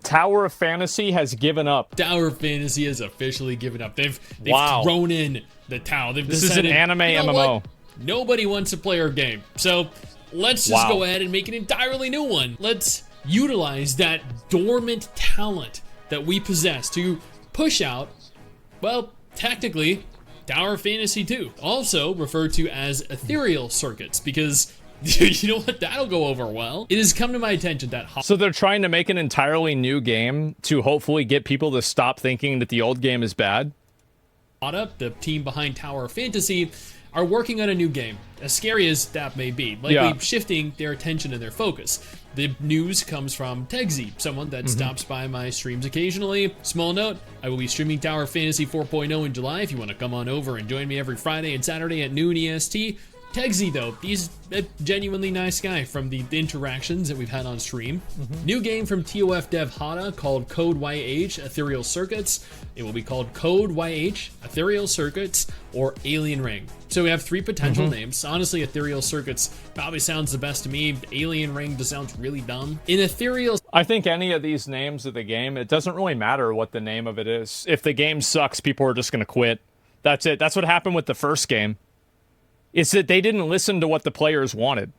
Tower of Fantasy has given up. Tower of Fantasy has officially given up. They've Wow. thrown in the towel. They've This decided, is an anime you know MMO. what? Nobody wants to play our game. So let's just go ahead and make an entirely new one. Let's utilize that dormant talent that we possess to push out, well, technically, Tower of Fantasy 2. Also referred to as ethereal circuits, because you know what? That'll go over well. It has come to my attention that... So they're trying to make an entirely new game to hopefully get people to stop thinking that the old game is bad? The team behind Tower of Fantasy, are working on a new game, as scary as that may be, likely shifting their attention and their focus. The news comes from Tegsy, someone that stops by my streams occasionally. Small note, I will be streaming Tower of Fantasy 4.0 in July if you want to come on over and join me every Friday and Saturday at noon EST. Tegsy, though, he's a genuinely nice guy from the interactions that we've had on stream. New game from TOF dev Hada called Code YH Ethereal Circuits. It will be called Code YH Ethereal Circuits or Alien Ring. So we have 3 potential names. Honestly, Ethereal Circuits probably sounds the best to me. Alien Ring just sounds really dumb. In Ethereal... I think any of these names of the game, it doesn't really matter what the name of it is. If the game sucks, people are just going to quit. That's it. That's what happened with the first game. It's that they didn't listen to what the players wanted.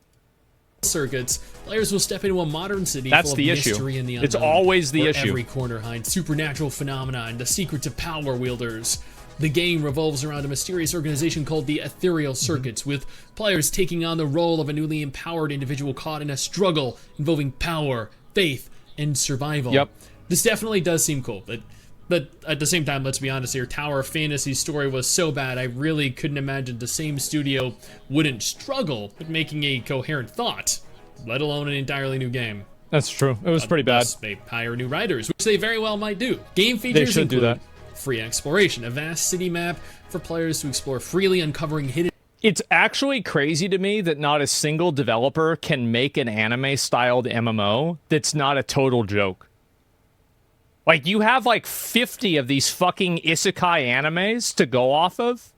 Circuits, players will step into a modern city That's full the of issue. mystery and the unknown. It's always the where issue. Every corner hides supernatural phenomena and the secrets of power wielders. The game revolves around a mysterious organization called the Ethereal Circuits, with players taking on the role of a newly empowered individual caught in a struggle involving power, faith, and survival. Yep. This definitely does seem cool, but at the same time, let's be honest here, Tower of Fantasy's story was so bad, I really couldn't imagine the same studio wouldn't struggle with making a coherent thought, let alone an entirely new game. That's true. It was pretty bad. They hire new writers, which they very well might do. Game features should include do that. free exploration, a vast city map for players to explore freely, uncovering hidden... It's actually crazy to me that not a single developer can make an anime-styled MMO that's not a total joke. Like, you have like 50 of these fucking isekai animes to go off of.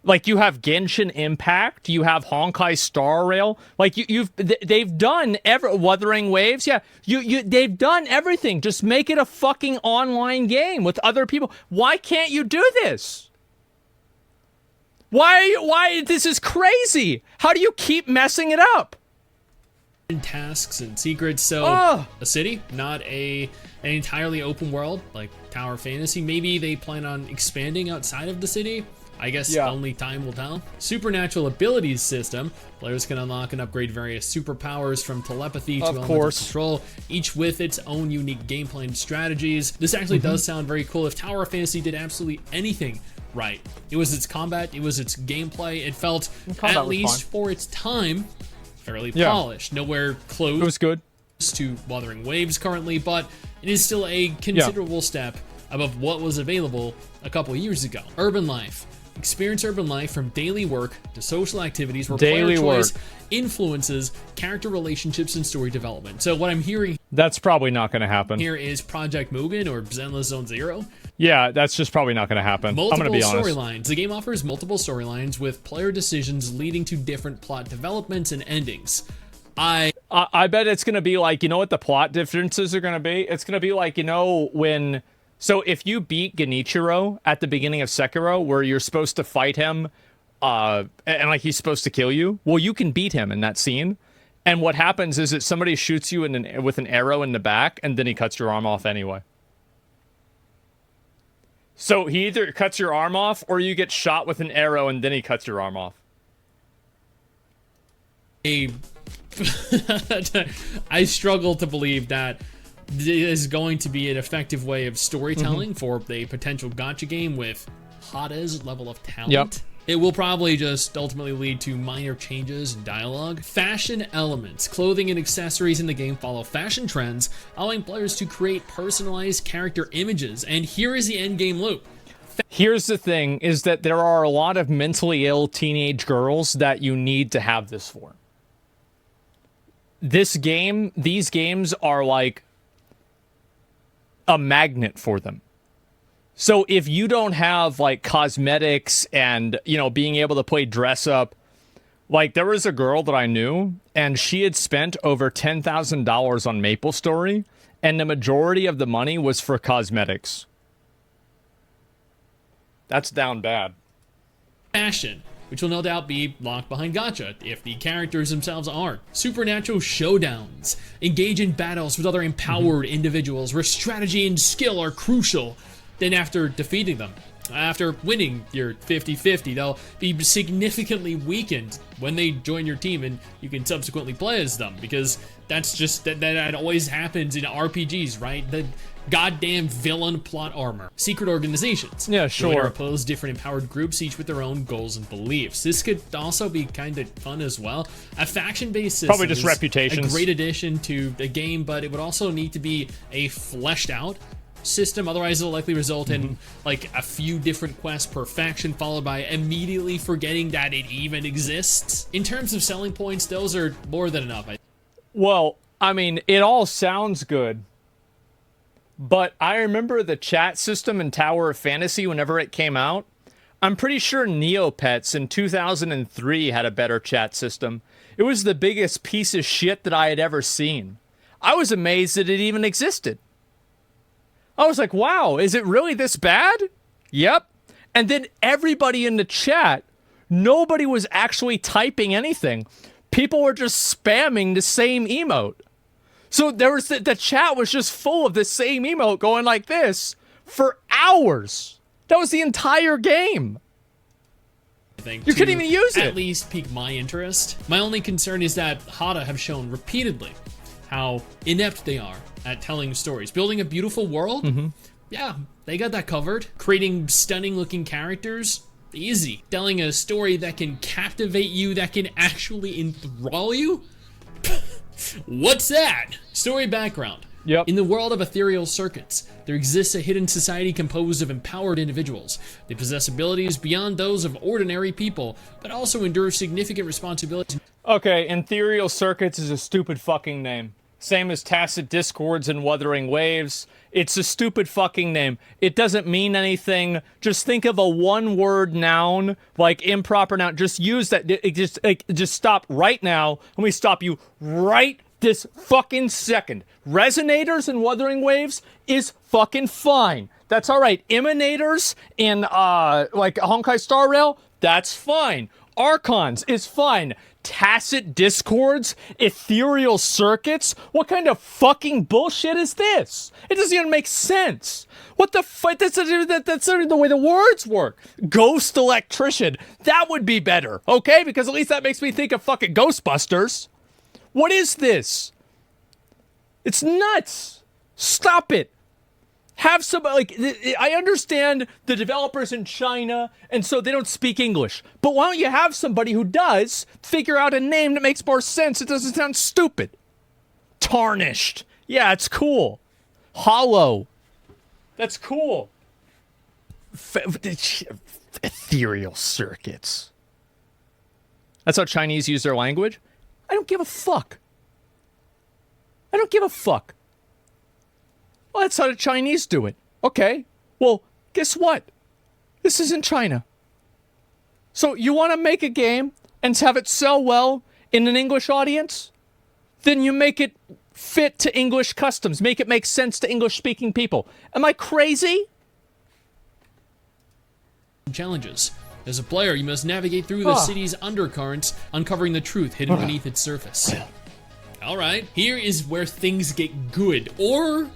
Like, you have Genshin Impact, you have Honkai Star Rail. Like, they've done Wuthering Waves. Yeah, they've done everything. Just make it a fucking online game with other people. Why can't you do this? Why? This is crazy. How do you keep messing it up? tasks and secrets. So a city, not an entirely open world like Tower Fantasy. Maybe they plan on expanding outside of the city. I guess only time will tell. Supernatural abilities system. Players can unlock and upgrade various superpowers from telepathy to elemental control, each with its own unique gameplay and strategies. This actually does sound very cool. If Tower Fantasy did absolutely anything right, it was its combat, it was its gameplay. It felt, at least for its time, fairly polished. Nowhere close. It was good to Wuthering Waves currently, but it is still a considerable step above what was available a couple years ago. Urban life. Experience urban life from daily work to social activities where player choice influences character relationships and story development. So what I'm hearing, that's probably not going to happen. Here is Project Mugen or Zenless Zone Zero. Yeah, that's just probably not going to happen. I'm going to be honest. Multiple storylines. The game offers multiple storylines with player decisions leading to different plot developments and endings. I bet it's going to be like, you know what the plot differences are going to be? It's going to be like, you know, when... So if you beat Genichiro at the beginning of Sekiro, where you're supposed to fight him, and like he's supposed to kill you, well, you can beat him in that scene. And what happens is that somebody shoots you with an arrow in the back, and then he cuts your arm off anyway. So he either cuts your arm off, or you get shot with an arrow, and then he cuts your arm off. I struggle to believe that is going to be an effective way of storytelling for a potential gacha game with Hada's level of talent. It will probably just ultimately lead to minor changes in dialogue. Fashion elements. Clothing and accessories in the game follow fashion trends, allowing players to create personalized character images. And here is the endgame loop. Here's the thing, is that there are a lot of mentally ill teenage girls that you need to have this for. These games are like a magnet for them. So if you don't have like cosmetics and, you know, being able to play dress up, like there was a girl that I knew and she had spent over $10,000 on MapleStory and the majority of the money was for cosmetics. That's down bad. Fashion, which will no doubt be locked behind gacha if the characters themselves aren't. Supernatural showdowns. Engage in battles with other empowered individuals where strategy and skill are crucial. Then after defeating them, after winning your 50-50, they'll be significantly weakened when they join your team, and you can subsequently play as them, because that's just, that always happens in RPGs, right? The goddamn villain plot armor. Secret organizations. Yeah, sure. Join or oppose different empowered groups, each with their own goals and beliefs. This could also be kind of fun as well. A faction-based system Probably just reputations. A great addition to the game, but it would also need to be a fleshed-out system, otherwise it'll likely result in like a few different quests per faction, followed by immediately forgetting that it even exists. In terms of selling points, those are more than enough. Well, I mean, it all sounds good, but I remember the chat system in Tower of Fantasy whenever it came out. I'm pretty sure Neopets in 2003 had a better chat system. It was the biggest piece of shit that I had ever seen. I was amazed that it even existed. I was like, wow, is it really this bad? Yep. And then everybody in the chat, nobody was actually typing anything. People were just spamming the same emote. So there was the chat was just full of the same emote going like this for hours. That was the entire game. You couldn't even use it. At least pique my interest. My only concern is that Hada have shown repeatedly how inept they are at telling stories. Building a beautiful world, yeah, they got that covered. Creating stunning looking characters, easy. Telling a story that can captivate you, that can actually enthrall you, what's that? Story background. Yep. In the world of ethereal circuits, there exists a hidden society composed of empowered individuals. They possess abilities beyond those of ordinary people, but also endure significant responsibilities. Okay, Ethereal Circuits is a stupid fucking name. Same as Tacit Discords and Wuthering Waves. It's a stupid fucking name. It doesn't mean anything. Just think of a one-word noun, like improper noun. Just use that. Just stop right now. Let me stop you right this fucking second. Resonators and Wuthering Waves is fucking fine. That's all right. Emanators in like Honkai Star Rail, that's fine. Archons is fine. Tacit Discords, Ethereal Circuits, what kind of fucking bullshit is this? It doesn't even make sense. What the fuck? That's not the way the words work. Ghost Electrician, that would be better, okay? Because at least that makes me think of fucking Ghostbusters. What is this? It's nuts. Stop it. Have some, like, I understand the developers in China, and so they don't speak English. But why don't you have somebody who does figure out a name that makes more sense? It doesn't sound stupid. Tarnished. Yeah, it's cool. Hollow. That's cool. Ethereal Circuits. That's how Chinese use their language? I don't give a fuck. I don't give a fuck. Well, that's how the Chinese do it. Okay. Well, guess what? This is in China. So you want to make a game and have it sell well in an English audience? Then you make it fit to English customs. Make it make sense to English-speaking people. Am I crazy? Challenges. As a player, you must navigate through the city's undercurrents, uncovering the truth hidden beneath its surface. All right. Here is where things get good. Or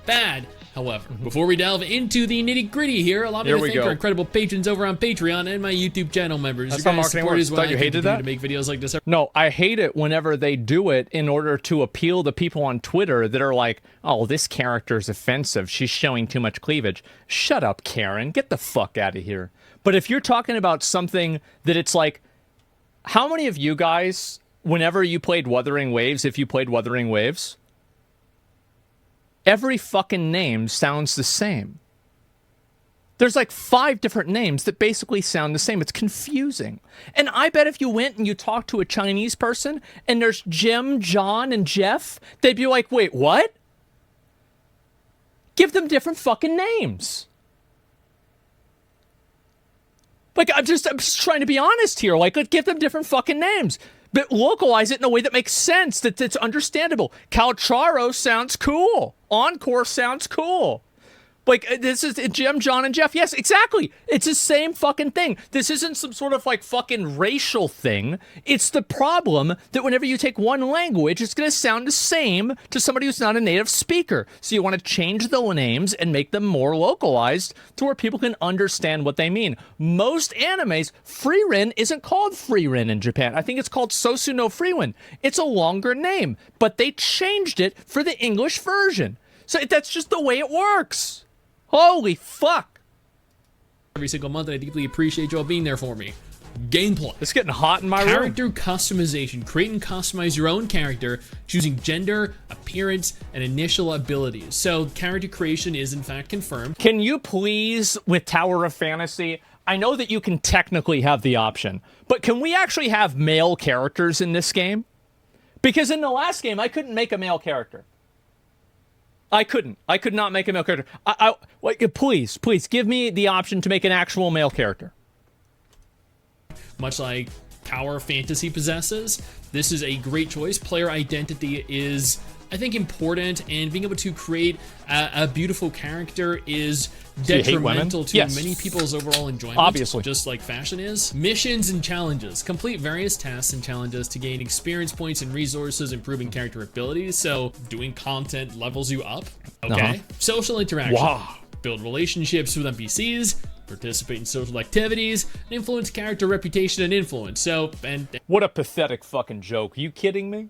bad, however. Before we delve into the nitty-gritty here, allow me to thank our incredible patrons over on Patreon and my YouTube channel members. That's how marketing works. Is what Thought you hated that? To make videos like this. No, I hate it whenever they do it in order to appeal to people on Twitter that are like, oh, this character is offensive. She's showing too much cleavage. Shut up, Karen. Get the fuck out of here. But if you're talking about something that it's like, how many of you guys, whenever you played Wuthering Waves, if you played Wuthering Waves, every fucking name sounds the same. There's like 5 different names that basically sound the same. It's confusing. And I bet if you went and you talked to a Chinese person and there's Jim, John, and Jeff, they'd be like, wait, what? Give them different fucking names. Like, I'm just trying to be honest here. Like, give them different fucking names. But localize it in a way that makes sense, that's understandable. Calcharo sounds cool. Encore sounds cool. Like, this is Jim, John, and Jeff. Yes, exactly. It's the same fucking thing. This isn't some sort of, like, fucking racial thing. It's the problem that whenever you take one language, it's going to sound the same to somebody who's not a native speaker. So you want to change the names and make them more localized to where people can understand what they mean. Most animes, Frieren isn't called Frieren in Japan. I think it's called Sosu no Frieren. It's a longer name, but they changed it for the English version. So that's just the way it works. Holy fuck. Every single month, and I deeply appreciate you all being there for me. Gameplay. It's getting hot in my room. Character customization. Create and customize your own character, choosing gender, appearance, and initial abilities. So character creation is in fact confirmed. Can you please, with Tower of Fantasy, I know that you can technically have the option, but can we actually have male characters in this game? Because in the last game, I couldn't make a male character. I couldn't. I could not make a male character. Please give me the option to make an actual male character. Much like Tower Fantasy possesses, this is a great choice. Player identity is, I think, important, and being able to create a beautiful character is detrimental to many people's overall enjoyment. Obviously. Just like fashion is. Missions and challenges. Complete various tasks and challenges to gain experience points and resources, improving character abilities. So doing content levels you up. Okay. Social interaction. Wow. Build relationships with NPCs, participate in social activities, and influence character reputation and influence. So, and what a pathetic fucking joke. Are you kidding me?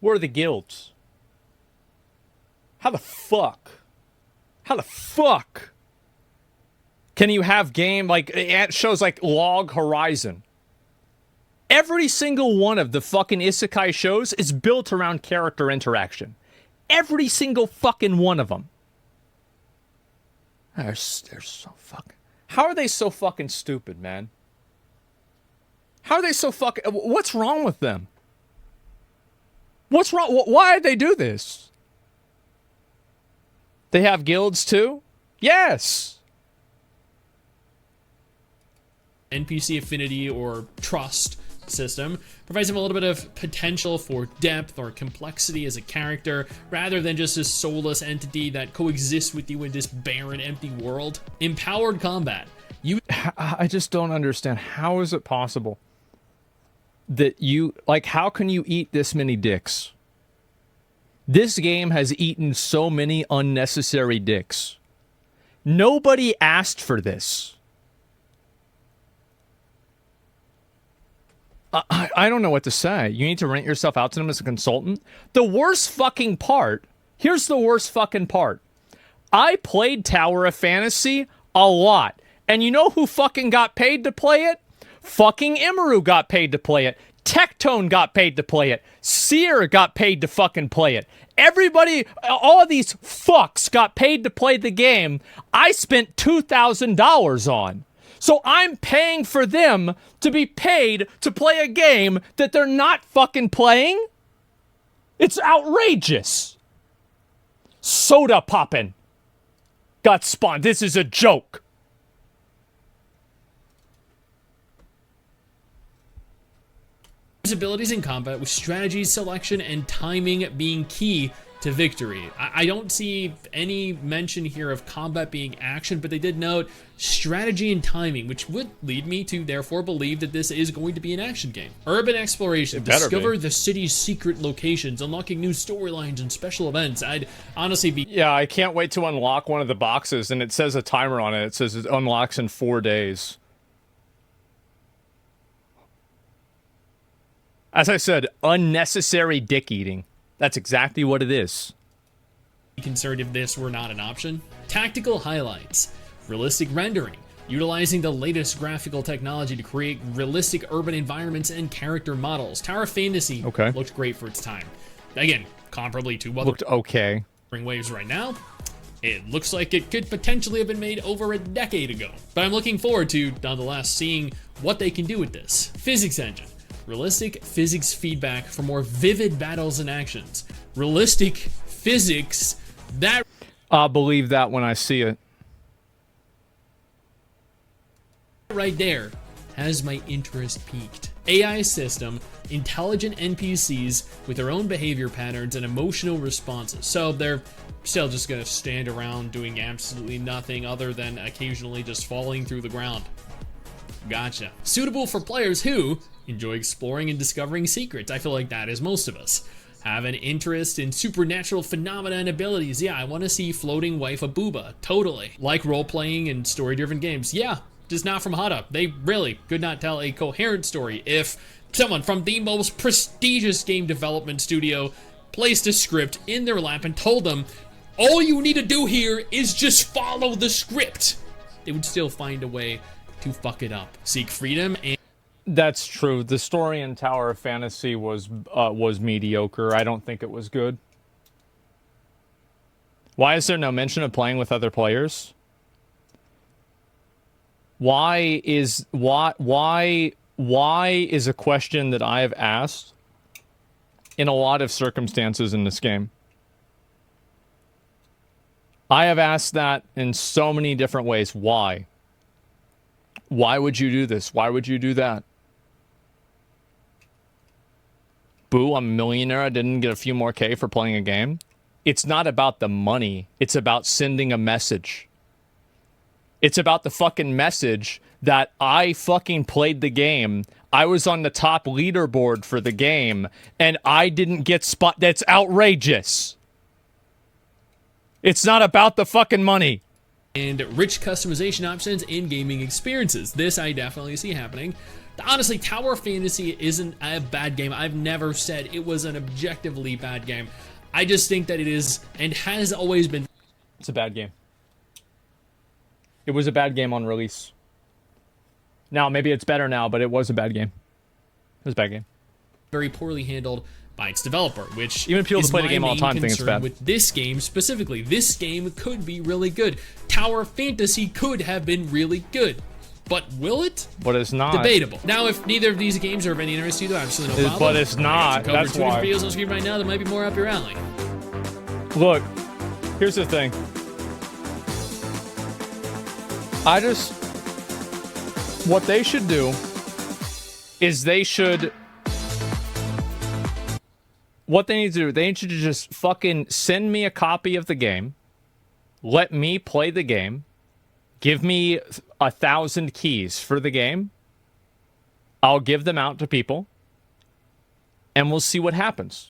Where are the guilds? How the fuck? How the fuck can you have game like it shows like Log Horizon? Every single one of the fucking isekai shows is built around character interaction. Every single fucking one of them. They're so fucking... How are they so fucking stupid, man? How are they so fucking... What's wrong with them? What's wrong? Why did they do this? They have guilds too? Yes! NPC affinity or trust system provides them a little bit of potential for depth or complexity as a character, rather than just this soulless entity that coexists with you in this barren, empty world. Empowered combat. I just don't understand. How is it possible that you... Like, how can you eat this many dicks? This game has eaten so many unnecessary dicks. Nobody asked for this. I don't know what to say. You need to rent yourself out to them as a consultant. The worst fucking part, here's the worst fucking part. I played Tower of Fantasy a lot. And you know who fucking got paid to play it? Fucking Imaru got paid to play it. Tectone got paid to play it. Seer got paid to fucking play it. Everybody, all of these fucks got paid to play the game I spent $2,000 on. So I'm paying for them to be paid to play a game that they're not fucking playing? It's outrageous. Soda poppin' got spawned. This is a joke. Abilities in combat, with strategy, selection, and timing being key to victory. I don't see any mention here of combat being action, but they did note strategy and timing, which would lead me to therefore believe that this is going to be an action game. Urban exploration. Discover the city's secret locations, unlocking new storylines and special events. I'd honestly be... Yeah, I can't wait to unlock one of the boxes, and it says a timer on it. It says it unlocks in 4 days. As I said, unnecessary dick eating. That's exactly what it is. Concerned if this were not an option. Tactical highlights. Realistic rendering. Utilizing the latest graphical technology to create realistic urban environments and character models. Tower Fantasy looked great for its time. Again, comparably to what looked okay. Waves right now. It looks like it could potentially have been made over a decade ago. But I'm looking forward to, nonetheless, seeing what they can do with this. Physics engine. Realistic physics feedback for more vivid battles and actions. Realistic physics, that... I'll believe that when I see it. Right there has my interest peaked. AI system, intelligent NPCs with their own behavior patterns and emotional responses. So they're still just gonna stand around doing absolutely nothing other than occasionally just falling through the ground. Gotcha. Suitable for players who enjoy exploring and discovering secrets. I feel like that is most of us. Have an interest in supernatural phenomena and abilities. Yeah, I want to see floating wife a booba. Totally. Like role-playing and story-driven games. Yeah, just not from Hada. They really could not tell a coherent story if someone from the most prestigious game development studio placed a script in their lap and told them, all you need to do here is just follow the script. They would still find a way to fuck it up. Seek freedom and... That's true. The story in Tower of Fantasy was mediocre. I don't think it was good. Why is there no mention of playing with other players? Why is a question that I have asked in a lot of circumstances in this game. I have asked that in so many different ways. Why? Why would you do this? Why would you do that? Boo, I'm a millionaire. I didn't get a few more K for playing a game. It's not about the money. It's about sending a message. It's about the fucking message that I fucking played the game. I was on the top leaderboard for the game, and I didn't get spot. That's outrageous. It's not about the fucking money. And rich customization options in gaming experiences. This I definitely see happening. Honestly, Tower of Fantasy isn't a bad game. I've never said it was an objectively bad game. I just think that it is, and has always been... It's a bad game. It was a bad game on release. Now, maybe it's better now, but it was a bad game. It was a bad game. Very poorly handled by its developer, which even people is that play the my game all the time main think it's concern bad. with this game specifically. This game could be really good. Tower of Fantasy could have been really good. But will it? But it's not. Debatable. Now, if neither of these games are of any interest to you, though, absolutely no problem. But it's not. That's why. Videos on screen right now that might be more up your alley. Look, here's the thing. What they should do is what they need to do, they need to just fucking send me a copy of the game, let me play the game, give me 1,000 keys for the game, I'll give them out to people, and we'll see what happens.